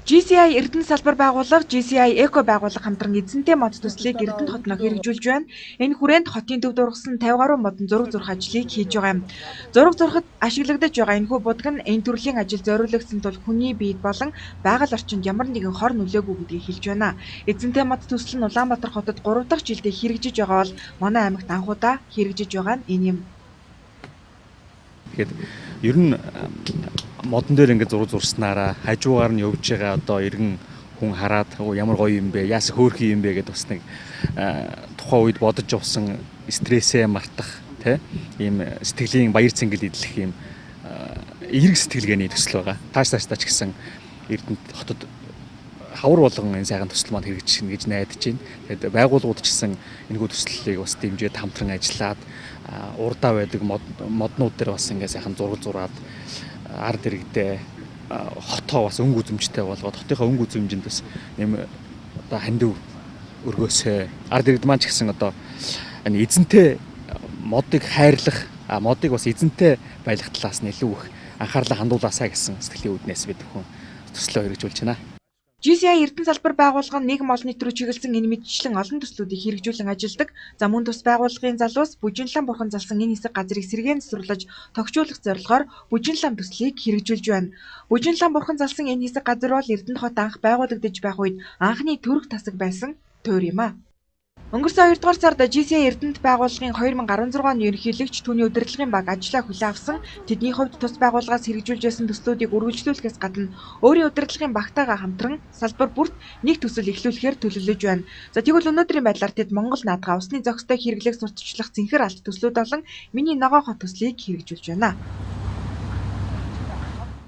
GCI Эрдэнэ салбар байгууллага, GCI Эко байгууллага хамтран эзэнтэй мод төслийг Эрдэнэт хотноо хэрэгжүүлж байна. Энэ хүрээнд хотын төв дургасан 50 гаруй модон зураг зурх ажлыг хийж байгаа юм. Зураг зурхад ашиглагдаж байгаа энэхүү будаг нь энэ төрлийн ажил зориулагдсан тул хүний биед болон байгаль орчинд ямар нэгэн хор нөлөөгүй гэдгийг хэлж байна. Эзэнтэй мод төсөл нь Улаанбаатар хотод 3 дахь жилдээ хэрэгжиж байгаа бол манай аймагт анхудаа хэрэгжиж байгаа нь энэ юм. Тэгэхээр ер нь модон дээр ингээд зураг зурснараа хажуугаар нь явж байгаа одоо иргэн хүн хараад ямар гоё юм бэ, яас хөөрхий юм бэ гэдээ бас нэг тухайн үед бодож явсан стрессээ мартах ийм сэтгэлийн баяр цэнгэл идэх ийм эерэг сэтгэлгээний төсөл байгаа. Тааш ч гэсэн Эрдэнэт хотод хавар болгон энэ сайхан төсөл маань хэрэгжих гэж найдаж байна. Тэгээд байгууллагууд ч гэсэн энэхүү төслийг бас дэмжиж хамтран ажиллаад урдаа байдаг моднууд дээр бас ингээ сайхан зураг зураад ард иргэдээ хотоо бас өнгө үзэмжтэй болгоод хотынхаа өнгө үзэмжинд бас нэм одоо хандив өргөөсөө ард иргэд маань ч гэсэн одоо эзэнтэй модыг хайрлах модыг бас эзэнтэй байлгах талаас нь илүү их анхаарлаа хандуулаасаа гэсэн сэтгэлийн үүднээс бид бүхэн төслөө хэрэгжүүлж байна. GCI Эрдэнэ салбар байгууллага нь нийгэм олон нийт рүү чиглэсэн энэ мэтчилэн олон төслүүдийг хэрэгжүүлэн ажилладаг. За мөн тус байгууллагын залуус Бүжинлам бурхан залсан энэ хэсэг газрыг сэргээн засварлаж тогтчуулах зорилгоор Бүжинлам төслийг хэрэгжүүлж байна. Бүжинлам бурхан залсан энэ хэсэг газар бол Эрдэнэт хот анх байгуулагдаж байх үед анхны төрөх тасаг байсан тойр юм а. Өнгөрсөн 2 дугаар сард GCI Эрдэнэт байгууллагын 2016 оны ерөнхийлөгч түүний удирдлагын баг ажлаа хүлээн авсан. Тэдний хувьд тус байгууллагаас хэрэгжүүлж байсан төслүүдийг үргэлжлүүлэхээс гадна өөрийн удирдлагын багтайгаа хамтран салбар бүрт нэг төсөл эхлүүлэхээр төлөвлөж байна. За тэгвэл өнөөдрийн байдлаар тэд Монгол наадгаа усны зохистой хэрэглэх сурталчлах цэнхэр алт төслүүд болон миний ногоон хот төслийг хэрэгжүүлж байна.